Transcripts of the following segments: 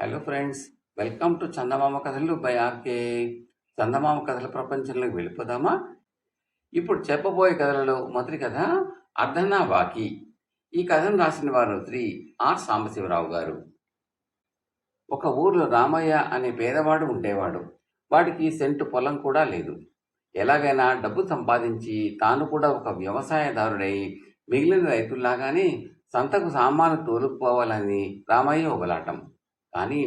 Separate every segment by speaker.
Speaker 1: Hello friends, welcome to చందమామ కథలు by RK. చందమామ కథల ప్రపంచంలోకి వెళ్ళిపోదామా? ఇప్పుడు చెప్పబోయే కథలలో మొదటి కథ అర్ధనా బాకీ. ఈ కథను రాసిన వారు శ్రీ ఆర్ సాంబశివరావు గారు. ఒక ఊర్లో రామయ్య అనే పేదవాడు ఉండేవాడు. వాడికి సెంటు పొలం కూడా లేదు. ఎలాగైనా డబ్బు సంపాదించి తాను కూడా ఒక వ్యవసాయదారుడై మిగిలిన రైతుల్లాగానే సంతకు సామాను తోలుకుపోవాలని రామయ్య ఒకలాటం. కానీ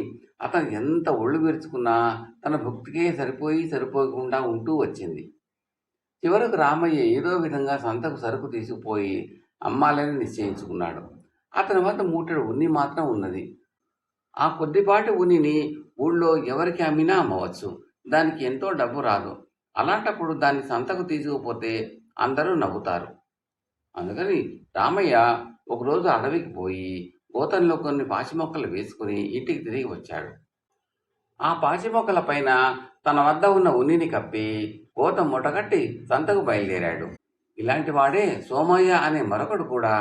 Speaker 1: అతను ఎంత ఒళ్ళు విరుచుకున్నా తన భుక్తికే సరిపోకుండా ఉంటూ వచ్చింది. చివరకు రామయ్య ఏదో విధంగా సంతకు సరుకు తీసుకుపోయి అమ్మాలని నిశ్చయించుకున్నాడు. అతని వద్ద మూటెడు ఉన్ని మాత్రం ఉన్నది. ఆ కొద్దిపాటి ఉనిని ఊళ్ళో ఎవరికి అమ్మినా అమ్మవచ్చు. దానికి ఎంతో డబ్బు రాదు. అలాంటప్పుడు దాన్ని సంతకు తీసుకుపోతే అందరూ నవ్వుతారు. అందుకని రామయ్య ఒకరోజు అడవికి పోయి గోతంలో కొన్ని పాచి మొక్కలు వేసుకుని ఇంటికి తిరిగి వచ్చాడు. ఆ పాచి మొక్కల పైన తన వద్ద ఉన్న ఉన్నిని కప్పి గోతం మూటగట్టి సంతకు బయలుదేరాడు. ఇలాంటి వాడే సోమయ్య అనే మరొకడు కూడా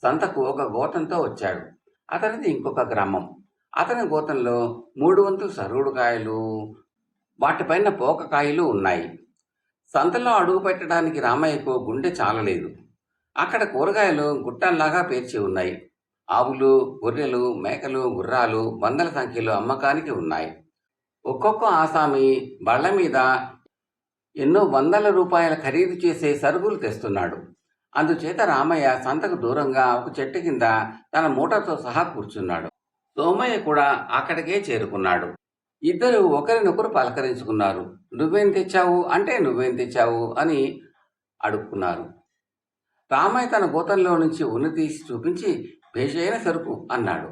Speaker 1: సంతకు ఒక గోతంతో వచ్చాడు. అతనిది ఇంకొక గ్రామం. అతని గోతంలో 3 వంతులు సరుగుడు కాయలు, వాటిపైన పోకకాయలు ఉన్నాయి. సంతలో అడుగు పెట్టడానికి రామయ్యకు గుండె చాలలేదు. అక్కడ కూరగాయలు గుట్టల్లాగా పేర్చి ఉన్నాయి. ఆవులు, గొర్రెలు, మేకలు, గుర్రాలు వందల సంఖ్యలో అమ్మకానికి ఉన్నాయి. ఒక్కొక్క ఆసామి బళ్ల మీద ఎన్నో వందల రూపాయల ఖరీదు చేసే సరుకులు తెస్తున్నాడు. అందుచేత రామయ్య సంతకు దూరంగా ఒక చెట్టు కింద తన మూటతో సహా కూర్చున్నాడు. సోమయ్య కూడా అక్కడికే చేరుకున్నాడు. ఇద్దరు ఒకరినొకరు పలకరించుకున్నారు. నువ్వేం తెచ్చావు అంటే నువ్వేం తెచ్చావు అని అడుక్కున్నారు. రామయ్య తన గోతంలో నుంచి ఉన్ని తీసి చూపించి భేషైన సరుకు అన్నాడు.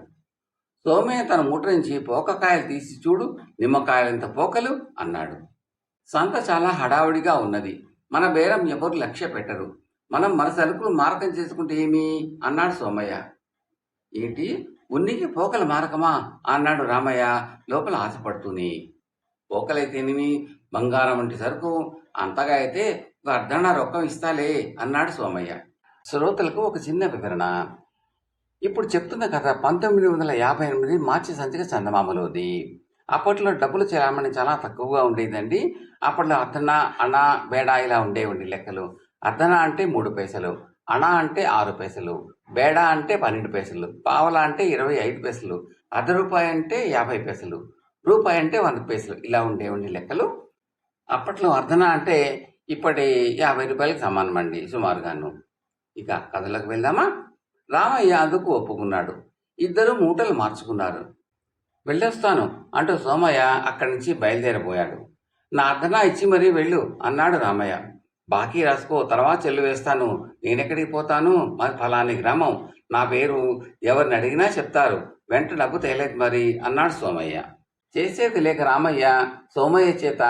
Speaker 1: సోమయ్య తన మూట నుంచి పోకకాయలు తీసి చూడు, నిమ్మకాయలంత పోకలు అన్నాడు. సంత చాలా హడావుడిగా ఉన్నది. మన బేరం ఎవరు లక్ష్య పెట్టరు. మనం మన సరుకులు మారకం చేసుకుంటే ఏమి అన్నాడు సోమయ్య. ఏంటి, ఉన్నికి పోకల మారకమా అన్నాడు రామయ్య లోపల ఆశపడుతూనే. పోకలైతేనేమి, బంగారం వంటి సరుకు, అంతగా అయితే ఒక అర్ధన రొక్కం ఇస్తాలే అన్నాడు సోమయ్య. శ్రోతలకు ఒక చిన్న వివరణ. ఇప్పుడు చెప్తున్న కథ 1958 మార్చి సంచిక చందమామలోది. అప్పట్లో డబ్బులు చలామణి చాలా తక్కువగా ఉండేదండి. అప్పట్లో అర్ధన, అణ, బేడ ఇలా ఉండేవండి లెక్కలు. అర్ధన అంటే 3 పైసలు, అణ అంటే 6 పైసలు, బేడ అంటే 12 పైసలు, పావల అంటే 25 పైసలు, అర్ధ రూపాయి అంటే 50 పైసలు, రూపాయి అంటే 100 పైసలు ఇలా ఉండేవండి లెక్కలు. అప్పట్లో అర్ధన అంటే ఇప్పటి 50 రూపాయలకు సమానమండి సుమారుగాను. ఇక కథలకు వెళ్దామా? రామయ్య అందుకు ఒప్పుకున్నాడు. ఇద్దరు మూటలు మార్చుకున్నారు. వెళ్ళొస్తాను అంటూ సోమయ్య అక్కడి నుంచి బయలుదేరబోయాడు. నా అర్ధనా ఇచ్చి మరీ వెళ్ళు అన్నాడు రామయ్య. బాకీ రాసుకో, తర్వాత చెల్లు వేస్తాను. నేనెక్కడికి పోతాను? మరి ఫలాని గ్రామం, నా పేరు ఎవరిని అడిగినా చెప్తారు. వెంట డబ్బు తేలేదు మరి అన్నాడు సోమయ్య. చేసేది లేక రామయ్య సోమయ్య చేత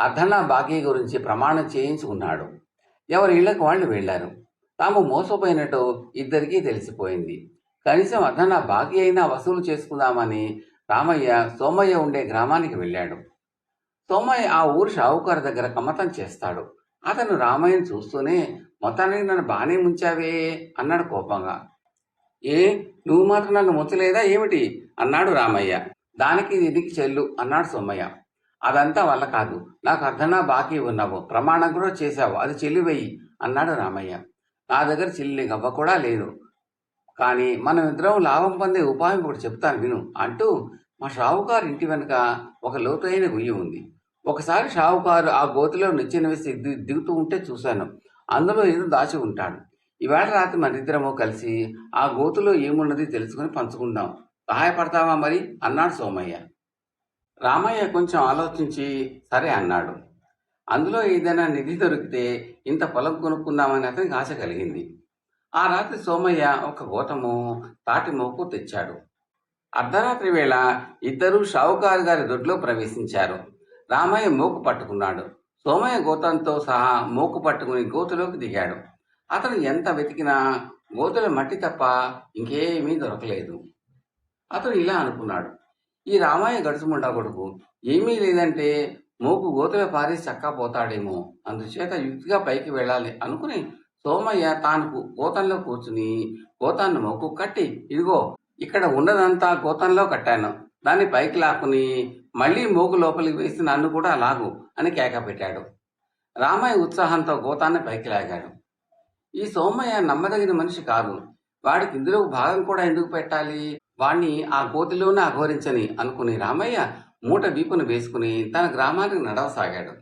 Speaker 1: అర్ధనా బాకీ గురించి ప్రమాణం చేయించుకున్నాడు. ఎవరి ఇళ్లకు వాళ్ళు వెళ్లారు. తాము మోసపోయినట్టు ఇద్దరికీ తెలిసిపోయింది. కనీసం అర్ధనా బాకీ అయినా వసూలు చేసుకుందామని రామయ్య సోమయ్య ఉండే గ్రామానికి వెళ్ళాడు. సోమయ్య ఆ ఊరు షావుకారు దగ్గర కమ్మతం చేస్తాడు. అతను రామయ్యను చూస్తూనే, మొత్తానికి నన్ను బాగానే ముంచావే అన్నాడు కోపంగా. ఏ, నువ్వు మాత్రం నన్ను ముంచలేదా ఏమిటి అన్నాడు రామయ్య. దానికి దీనికి చెల్లు అన్నాడు సోమయ్య. అదంతా వల్ల కాదు, నాకు అర్ధనా బాకీ ఉన్నావు, ప్రమాణం కూడా చేశావు, అది చెల్లి వెయ్యి అన్నాడు రామయ్య. నా దగ్గర చెల్లి గవ్వ కూడా లేదు, కానీ మనం ఇద్దరం లాభం పొందే ఉపాయం ఒకటి చెప్తాను విను అంటూ మా షావుకారు ఇంటి వెనుక ఒక లోతైన గుయ్యి ఉంది. ఒకసారి షావుకారు ఆ గోతిలో నిచ్చెన వేసి దిగుతూ ఉంటే చూశాను. అందులో ఏదో దాచి ఉంటాడు. ఈవేళ రాత్రి మనిద్దరము కలిసి ఆ గోతులో ఏమున్నది తెలుసుకుని పంచుకుందాం. సహాయపడతావా మరి అన్నాడు సోమయ్య. రామయ్య కొంచెం ఆలోచించి సరే అన్నాడు. అందులో ఏదైనా నిధి దొరికితే ఇంత పొలం కొనుక్కుందామని అతనికి ఆశ కలిగింది. ఆ రాత్రి సోమయ్య ఒక గోతము, తాటి మోపు తెచ్చాడు. అర్ధరాత్రి వేళ ఇద్దరూ షావుకారు గారి దొడ్లో ప్రవేశించారు. రామయ్య మోకు పట్టుకున్నాడు. సోమయ్య గోతంతో సహా మోకు పట్టుకుని గోతులోకి దిగాడు. అతను ఎంత వెతికినా గోతుల మట్టి తప్ప ఇంకేమీ దొరకలేదు. అతను ఇలా అనుకున్నాడు, ఈ రామయ్య గడుచుముండా కొడుకు ఏమీ లేదంటే మోకు గోతులో పారేసి చక్కా పోతాడేమో, అందుచేత యుక్తిగా పైకి వెళ్ళాలి అనుకుని సోమయ్య తాను గోతంలో కూర్చుని గోతాన్ని మోకు కట్టి, ఇదిగో ఇక్కడ ఉన్నదంతా గోతంలో కట్టాను, దాన్ని పైకి లాక్కుని మళ్ళీ మోగు లోపలికి వేసి నన్ను కూడా లాగు అని కేక పెట్టాడు. రామయ్య ఉత్సాహంతో గోతాన్ని పైకి లాగాడు. ఈ సోమయ్య నమ్మదగిన మనిషి కాదు. వాడికి ఇందులో భాగం కూడా ఎందుకు పెట్టాలి? వాణ్ణి ఆ కోతిలోనే అఘోరించని అనుకుని రామయ్య మూట వీపును వేసుకుని తన గ్రామానికి నడవసాగాడు.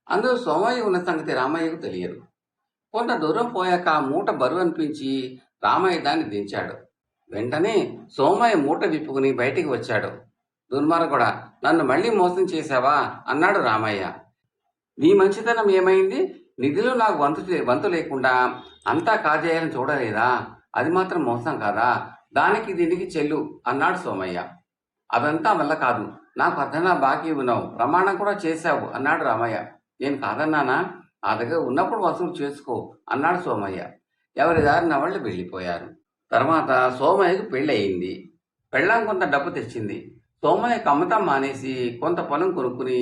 Speaker 1: అందులో సోమయ్య ఉన్న సంగతి రామయ్యకు తెలియదు. కొంత దూరం పోయాక ఆ మూట బరువు అనిపించి రామయ్య దాన్ని దించాడు. వెంటనే సోమయ్య మూట విప్పుకుని బయటికి వచ్చాడు. దుర్మార్గుడా, నన్ను మళ్ళీ మోసం చేశావా అన్నాడు రామయ్య. నీ మంచితనం ఏమైంది? నిధిలో నాకు వంతు లేకుండా అంతా కాజేయాలని చూడలేదా? అది మాత్రం మోసం కాదా? దానికి దీనికి చెల్లు అన్నాడు సోమయ్య. అదంతా వల్ల కాదు, నాకు అర్ధనా బాకీ ఉన్నావు, ప్రమాణం కూడా చేశావు అన్నాడు రామయ్య. నేను కాదన్నానా? ఆ దగ్గర ఉన్నప్పుడు వసూలు చేసుకో అన్నాడు సోమయ్య. ఎవరి దారిన వాళ్ళు వెళ్ళిపోయారు. తర్వాత సోమయ్యకు పెళ్ళి అయింది. పెళ్ళాం కొంత డబ్బు తెచ్చింది. సోమయ్య కమ్మతం మానేసి కొంత పొలం కొనుక్కుని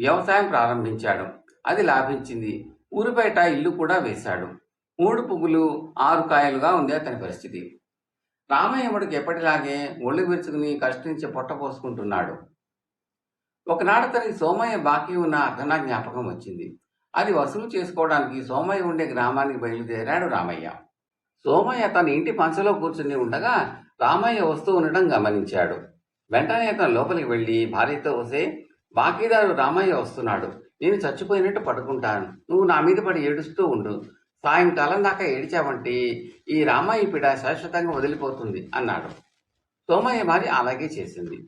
Speaker 1: వ్యవసాయం ప్రారంభించాడు. అది లాభించింది. ఊరి బయట ఇల్లు కూడా వేశాడు. 3 పువ్వులు 6 కాయలుగా ఉంది అతని పరిస్థితి. రామయ్యముడికి ఎప్పటిలాగే ఒళ్ళు విరుచుకుని కష్టించి పొట్ట పోసుకుంటున్నాడు. ఒకనాడు తనకి సోమయ్య బాకీ ఉన్న అర్ధనా జ్ఞాపకం వచ్చింది. అది వసూలు చేసుకోవడానికి సోమయ్య ఉండే గ్రామానికి బయలుదేరాడు రామయ్య. సోమయ్య తన ఇంటి పంచలో కూర్చుని ఉండగా రామయ్య వస్తూ ఉండడం గమనించాడు. వెంటనే అతను లోపలికి వెళ్ళి భార్యతో వసే, బాకీదారు రామయ్య వస్తున్నాడు, నేను చచ్చిపోయినట్టు పడుకుంటాను, నువ్వు నా మీద పడి ఏడుస్తూ ఉండు, సాయంకాలం దాకా ఏడిచావంటే ఈ రామయ్య పిడ శాశ్వతంగా వదిలిపోతుంది అన్నాడు. సోమయ్య భార్య అలాగే చేసింది.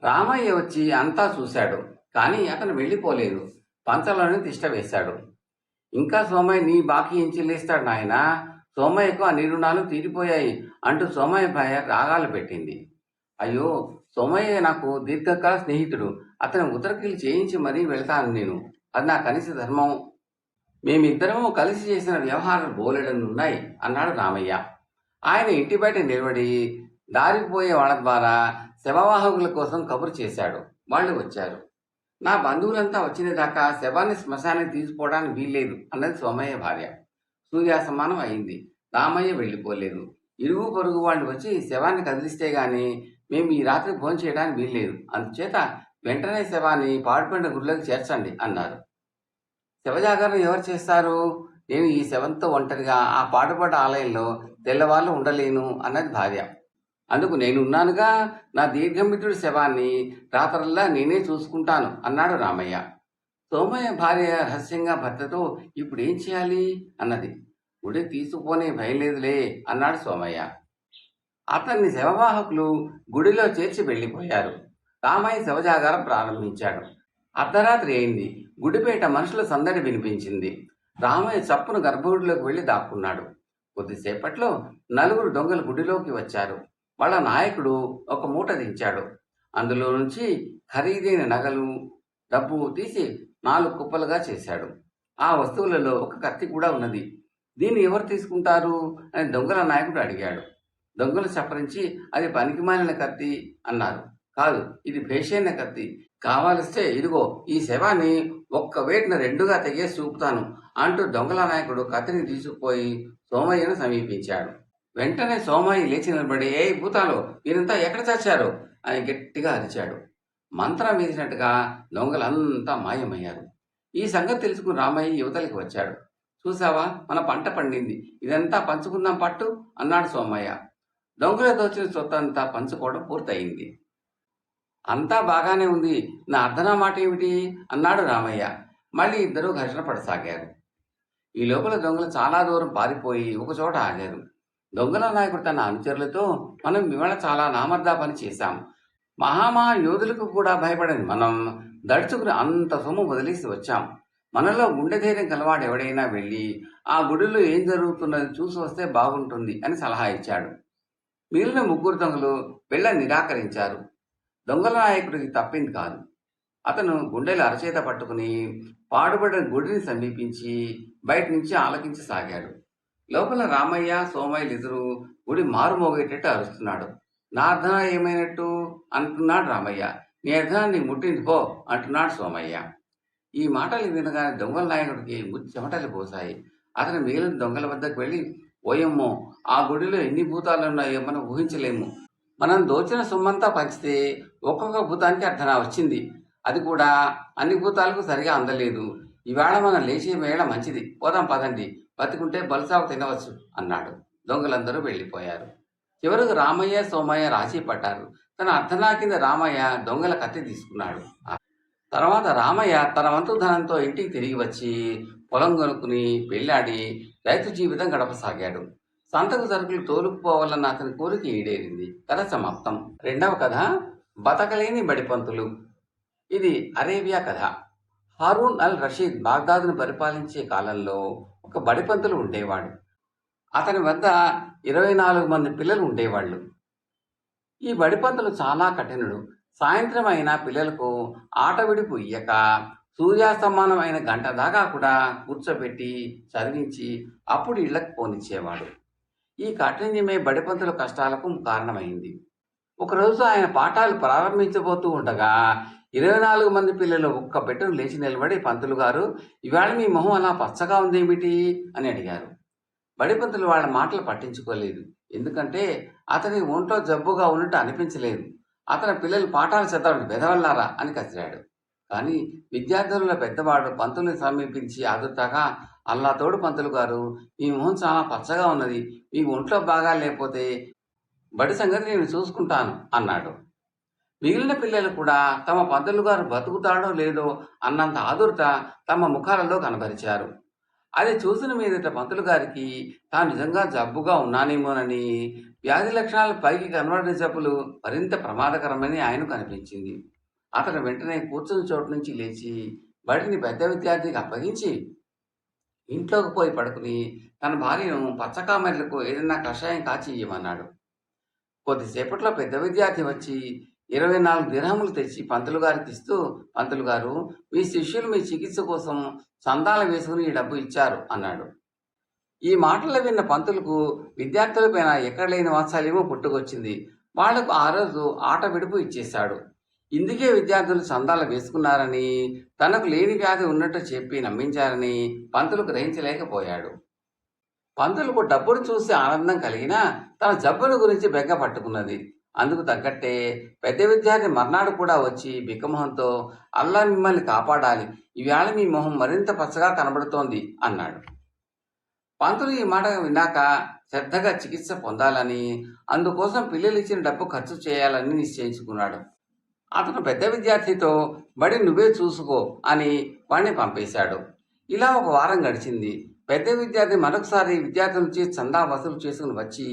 Speaker 1: రామయ్య వచ్చి అంతా చూశాడు. కానీ అతను వెళ్ళిపోలేదు. పంచలోనే తిష్ట వేశాడు. ఇంకా సోమయ్య నీ బాకీ ఏం చెల్లిస్తాడు నాయనా? సోమయ్యకు అన్ని రుణాలు తీరిపోయాయి అంటూ సోమయ్య భార్య రాగాలు పెట్టింది. అయ్యో, సోమయ్య నాకు దీర్ఘకాల స్నేహితుడు, అతని ఉత్తరకిలు చేయించి మరీ వెళతాను నేను, అది నా కనీస ధర్మం. మేమిద్దరము కలిసి చేసిన వ్యవహారాలు బోలెడనున్నాయి అన్నాడు రామయ్య. ఆయన ఇంటి బయట నిలబడి దారిపోయే వాళ్ళ ద్వారా శవవాహకుల కోసం కబురు చేశాడు. వాళ్ళు వచ్చారు. నా బంధువులంతా వచ్చిన దాకా శవాన్ని శ్మశానానికి తీసుకోవడానికి వీల్లేదు అన్నది సోమయ్య భార్య. సూర్యాసమానం అయింది. రామయ్య వెళ్ళిపోలేదు. ఇరుగు పొరుగు వాళ్ళు వచ్చి శవాన్ని కదిలిస్తే గాని మేము ఈ రాత్రి భోజనం చేయడానికి వీల్లేదు, అందుచేత వెంటనే శవాన్ని పాడుపడిన గుడిలోకి చేర్చండి అన్నారు. శవజాగరణ ఎవరు చేస్తారు? నేను ఈ శవంతో ఒంటరిగా ఆ పాడుపడ్డ ఆలయంలో తెల్లవాళ్ళు ఉండలేను అన్నది భార్య. అందుకు నేనున్నానుగా, నా దీర్ఘమిత్రుడి శవాన్ని రాత్రల్లా నేనే చూసుకుంటాను అన్నాడు రామయ్య. సోమయ్య భార్య రహస్యంగా భర్తతో ఇప్పుడు ఏం చేయాలి అన్నది. గుడి తీసుకుపోనే భయం లేదులే అన్నాడు సోమయ్య. అతన్ని శవవాహకులు గుడిలో చేర్చి వెళ్ళిపోయారు. రామయ్య శవజాగారం ప్రారంభించాడు. అర్ధరాత్రి అయింది. గుడిపేట మనుషుల సందడి వినిపించింది. రామయ్య చప్పును గర్భగుడిలోకి వెళ్లి దాక్కున్నాడు. కొద్దిసేపట్లో 4 దొంగలు గుడిలోకి వచ్చారు. వాళ్ళ నాయకుడు ఒక మూట దించాడు. అందులో నుంచి ఖరీదైన నగలు, డబ్బు తీసి 4 కుప్పలుగా చేశాడు. ఆ వస్తువులలో ఒక కత్తి కూడా ఉన్నది. దీన్ని ఎవరు తీసుకుంటారు అని దొంగల నాయకుడు అడిగాడు. దొంగలు చప్పరించి అది పనికిమాలిన కత్తి అన్నారు. కాదు, ఇది భేషైన కత్తి, కావాలిస్తే ఇదిగో ఈ శవాన్ని ఒక్క వేటున 2గా తెగేసి చూపుతాను అంటూ దొంగల నాయకుడు కత్తిని తీసుకుపోయి సోమయ్యను సమీపించాడు. వెంటనే సోమయ్య లేచి నిలబడి, ఏ భూతాలు, వీరంతా ఎక్కడ చచ్చారు అని గట్టిగా అరిచాడు. మంత్రం వేసినట్టుగా దొంగలంతా మాయమయ్యారు. ఈ సంగతి తెలుసుకుని రామయ్య యువతలకి వచ్చాడు. చూసావా, మన పంట పండింది, ఇదంతా పంచుకుందాం పట్టు అన్నాడు సోమయ్య. దొంగల దోచిన సొత్తంతా పంచుకోవడం పూర్తయింది. అంతా బాగానే ఉంది, నా అర్ధనా మాట ఏమిటి అన్నాడు రామయ్య. మళ్ళీ ఇద్దరూ ఘర్షణ పడసాగారు. ఈ లోపల దొంగలు చాలా దూరం పారిపోయి ఒకచోట ఆగారు. దొంగల నాయకుడు తన అనుచరులతో, మనం ఇవాళ చాలా నామర్దా పని చేశాం. మహామహా యోధులకు కూడా భయపడని మనం దడుచుకుని అంత సొమ్ము వదిలేసి వచ్చాం. మనలో గుండె ధైర్యం కలవాడు ఎవడైనా వెళ్ళి ఆ గుడిలో ఏం జరుగుతున్నది చూసి వస్తే బాగుంటుంది అని సలహా ఇచ్చాడు. మిగిలిన 3 దొంగలు వెళ్ళ నిరాకరించారు. దొంగల నాయకుడికి తప్పింది కాదు. అతను గుండెలు అరచేత పట్టుకుని పాడుబడిన గుడిని సమీపించి బయట నుంచి ఆలకించసాగాడు. లోపల రామయ్య, సోమయ్యలు ఇద్దరు గుడి మారుమోగేటట్టు అరుస్తున్నాడు. నా అర్ధన ఏమైనట్టు అంటున్నాడు రామయ్య. నీ అర్ధన నీ ముట్టింది పో అంటున్నాడు సోమయ్య. ఈ మాటలు వినగానే దొంగల నాయకుడికి చెమటలు పోసాయి. అతను మిగిలిన దొంగల వద్దకు వెళ్ళి, ఓయమ్మో, ఆ గుడిలో ఎన్ని భూతాలు ఉన్నాయో మనం ఊహించలేము, మనం దోచిన సొమ్మంతా పంచితే ఒక్కొక్క భూతానికి అర్ధన వచ్చింది. అది కూడా అన్ని భూతాలకు సరిగా అందలేదు. ఈవేళ మనం లేచే వేళ మంచిది, పోదాం పదండి, బతికుంటే బలుసాకు తినవచ్చు అన్నాడు. దొంగలందరూ వెళ్ళిపోయారు. చివరకు రామయ్య సోమయ్య రాజీ పడ్డారు. తన అర్ధనా కింద రామయ్య దొంగల కత్తి తీసుకున్నాడు. తర్వాత రామయ్య తన వంతు ధనంతో ఇంటికి తిరిగి వచ్చి పొలం కొనుక్కుని పెళ్ళాడి రైతు జీవితం గడపసాగాడు. సంతకు సరుకులు తోలుకుపోవాలన్న అతని కోరిక ఈడేరింది. కథ సమాప్తం. రెండవ కథ బతకలేని బడిపంతులు. ఇది అరేబియా కథ. హారూన్ అల్ రషీద్ బాగ్దాదును పరిపాలించే కాలంలో ఒక బడిపంతులు ఉండేవాడు. అతని వద్ద 24 మంది పిల్లలు ఉండేవాళ్ళు. ఈ బడిపంతులు చాలా కఠినుడు. సాయంత్రం అయినా పిల్లలకు ఆట విడుపు ఇయ్యక సూర్యాస్తమానం అయిన గంట దాకా కూడా కూర్చోబెట్టి చదివించి అప్పుడు ఇళ్లకు పోనిచ్చేవాడు. ఈ కాఠిన్యమే బడిపంతుల కష్టాలకు కారణమైంది. ఒకరోజు ఆయన పాఠాలు ప్రారంభించబోతూ ఉండగా 24 మంది పిల్లలు ఒక్క పెట్టెను లేచి నిలబడి, పంతులు గారు, ఇవాళ మీ మొహం అలా పచ్చగా ఉందేమిటి అని అడిగారు. బడిపంతులు వాళ్ళ మాటలు పట్టించుకోలేదు. ఎందుకంటే అతని ఒంట్లో జబ్బుగా ఉన్నట్టు అనిపించలేదు. అతని పిల్లలు పాఠాలు చదవడం బెదవల్లారా అని కసిరాడు. కానీ విద్యార్థుల పెద్దవాడు పంతుల్ని సమీపించి ఆదుర్తగా, అల్లా తోడు పంతులు గారు, మీ మొహం చాలా పచ్చగా ఉన్నది, మీ ఒంట్లో బాగా లేకపోతే బడి సంగతి నేను చూసుకుంటాను అన్నాడు. మిగిలిన పిల్లలు కూడా తమ పంతులు గారు బతుకుతాడో లేదో అన్నంత ఆదుర్త తమ ముఖాలలో కనబరిచారు. అది చూసిన మీదట పంతులు గారికి తాను నిజంగా జబ్బుగా ఉన్నానేమోనని, వ్యాధి లక్షణాలు పైకి కనబడిన జబ్బులు మరింత ప్రమాదకరమని ఆయనకు అనిపించింది. అతను వెంటనే కూర్చుని చోటు నుంచి లేచి బడిని పెద్ద విద్యార్థికి అప్పగించి ఇంట్లోకి పోయి పడుకుని తన భార్యను పచ్చకామెర్లకు ఏదైనా కషాయం కాచి ఇవ్వమన్నాడు. కొద్దిసేపట్లో పెద్ద విద్యార్థి వచ్చి 24 దిర్హములు తెచ్చి పంతులు గారికి ఇస్తూ, పంతులు గారు, మీ శిష్యులు మీ చికిత్స కోసం చందాలు వేసుకుని ఈ డబ్బు ఇచ్చారు అన్నాడు. ఈ మాటలు విన్న పంతులకు విద్యార్థులపైన ఎక్కడ లేని వాత్సల్యమో పుట్టుకొచ్చింది. వాళ్లకు ఆ రోజు ఆట విడుపు ఇచ్చేశాడు. ఇందుకే విద్యార్థులు చందాలు వేసుకున్నారని, తనకు లేని వ్యాధి ఉన్నట్టు చెప్పి నమ్మించారని పంతులు గ్రహించలేకపోయాడు. పంతులకు డబ్బును చూసి ఆనందం కలిగినా తన జబ్బును గురించి బెంగ పట్టుకున్నది. అందుకు తగ్గట్టే పెద్ద విద్యార్థి మర్నాడు కూడా వచ్చి బిక్కమొహంతో, అల్లా మిమ్మల్ని కాపాడాలి, ఈవేళ మీ మొహం మరింత పచ్చగా కనబడుతోంది అన్నాడు. పంతులు ఈ మాట విన్నాక శ్రద్ధగా చికిత్స పొందాలని, అందుకోసం పిల్లలు ఇచ్చిన డబ్బు ఖర్చు చేయాలని నిశ్చయించుకున్నాడు. అతను పెద్ద విద్యార్థితో, బడి నువ్వే చూసుకో అని వాడిని పంపేశాడు. ఇలా ఒక వారం గడిచింది. పెద్ద విద్యార్థి మరొకసారి విద్యార్థుల నుంచి చందా వసూలు చేసుకుని వచ్చి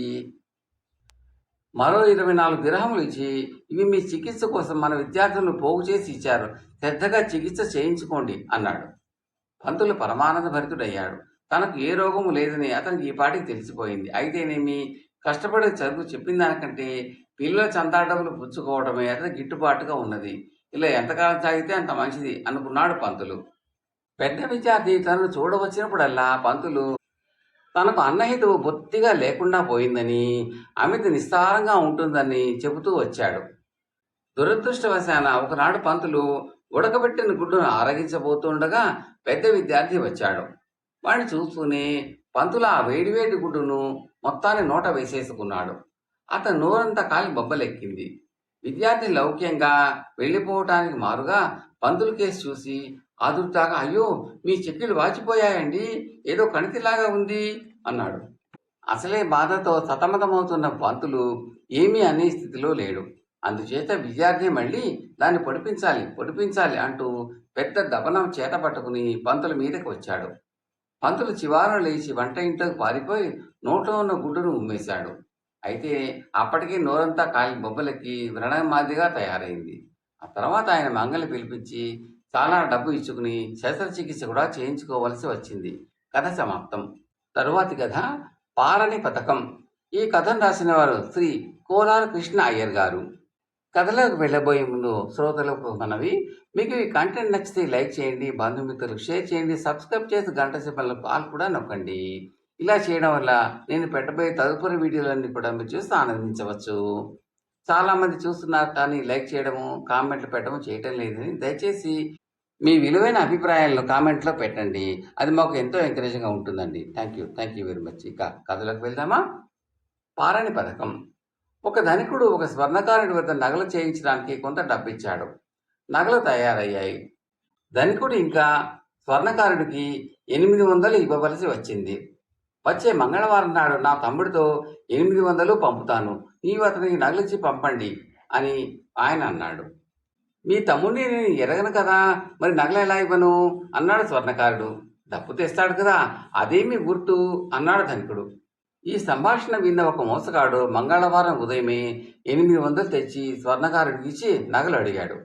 Speaker 1: మరో 24 దిర్హములు ఇచ్చి, ఇవి మీ చికిత్స కోసం మన విద్యార్థులను పోగు చేసి ఇచ్చారు, శ్రద్ధగా చికిత్స చేయించుకోండి అన్నాడు. పంతులు పరమానంద భరితుడయ్యాడు. తనకు ఏ రోగము లేదని అతనికి ఈ పాటికి తెలిసిపోయింది. అయితేనేమి, కష్టపడి చదువు చెప్పిన దానికంటే పిల్లల చందా డబ్బులు పుచ్చుకోవడమే అతనికి గిట్టుబాటుగా ఉన్నది. ఇలా ఎంతకాలం సాగితే అంత మంచిది అనుకున్నాడు పంతులు. పెద్ద విద్యార్థి తనను చూడవచ్చినప్పుడల్లా పంతులు తనకు అన్నహితువు బొత్తిగా లేకుండా పోయిందని, అమిత నిస్సారంగా ఉంటుందని చెబుతూ వచ్చాడు. దురదృష్టవశాన ఒకనాడు పంతులు ఉడకబెట్టిన గుడ్డును ఆరగించబోతుండగా పెద్ద విద్యార్థి వచ్చాడు. వాడిని చూస్తూనే పంతులు ఆ వేడివేడి గుడ్డును మొత్తాన్ని నోట వేసేసుకున్నాడు. అతను నోరంతా కాలి బొబ్బలెక్కింది. విద్యార్థి లౌక్యంగా వెళ్ళిపోవటానికి మారుగా పంతులు కేసు చూసి ఆదుర్తాగా, అయ్యో, మీ చెక్కులు వాచిపోయాయండి, ఏదో కణితిలాగా ఉంది అన్నాడు. అసలే బాధతో సతమతమవుతున్న పంతులు ఏమీ అనే స్థితిలో లేడు. అందుచేత విద్యార్థి మళ్ళీ దాన్ని పొడిపించాలి అంటూ పెద్ద దబనం చేత పట్టుకుని పంతుల మీదకి వచ్చాడు. పంతులు చివారును లేచి వంట ఇంట్లోకి పారిపోయి నోట్లో ఉన్న గుడ్డును ఉమ్మేశాడు. అయితే అప్పటికే నోరంతా కాలి బొబ్బలెక్కి వ్రణం మాదిరిగా తయారైంది. ఆ తర్వాత ఆయన మంగళి పిలిపించి చాలా డబ్బు ఇచ్చుకుని శస్త్రచికిత్స కూడా చేయించుకోవలసి వచ్చింది. కథ సమాప్తం. తరువాతి కథ పారని పథకం. ఈ కథను రాసిన వారు శ్రీ కోలార్ కృష్ణ అయ్యర్ గారు. కథలోకి వెళ్ళబోయే ముందు శ్రోతలకు మనవి, మీకు ఈ కంటెంట్ నచ్చితే లైక్ చేయండి, బంధుమిత్రులకు షేర్ చేయండి, సబ్స్క్రైబ్ చేసి గంట సింబల్ కాల్ కూడా నొక్కండి. ఇలా చేయడం వల్ల నేను పెట్టబోయే తదుపరి వీడియోలన్నీ కూడా మీరు చూసి ఆనందించవచ్చు. చాలామంది చూస్తున్నారు కానీ లైక్ చేయడము, కామెంట్లు పెట్టడము చేయటం లేదని దయచేసి మీ విలువైన అభిప్రాయాలను కామెంట్లో పెట్టండి. అది మాకు ఎంతో ఎంకరేజింగ్గా ఉంటుందండి. Thank you very much. ఇక కథలోకి వెళ్దామా? పారని పథకం. ఒక ధనికుడు ఒక స్వర్ణకారుడి వద్ద నగలు చేయించడానికి కొంత డబ్బిచ్చాడు. నగలు తయారయ్యాయి. ధనికుడు ఇంకా స్వర్ణకారుడికి 800 ఇవ్వవలసి వచ్చింది. వచ్చే మంగళవారం నాడు నా తమ్ముడితో 800 పంపుతాను, నీవు అతనికి నగలిచ్చి పంపండి అని ఆయన అన్నాడు. మీ తమ్ముడిని నేను ఎరగను కదా, మరి నగలు ఎలా ఇవ్వను అన్నాడు స్వర్ణకారుడు. డబ్బు తెస్తాడు కదా, అదేమి గుర్తు అన్నాడు ధనికుడు. ఈ సంభాషణ విన్న ఒక మోసగాడు మంగళవారం ఉదయమే 800 తెచ్చి స్వర్ణకారుడికి ఇచ్చి నగలు అడిగాడు.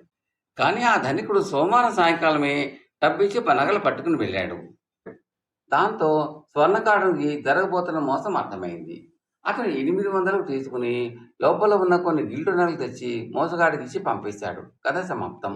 Speaker 1: కానీ ఆ ధనికుడు సోమవారం సాయంకాలమే డబ్బిచ్చి నగలు పట్టుకుని వెళ్ళాడు. దాంతో స్వర్ణకారుడికి జరగబోతున్న మోసం అర్థమైంది. అతను 800 తీసుకుని లోపల ఉన్న కొన్ని గిల్టు నగలు తెచ్చి మోసగాడికి ఇచ్చి పంపేశాడు. కథ సమాప్తం.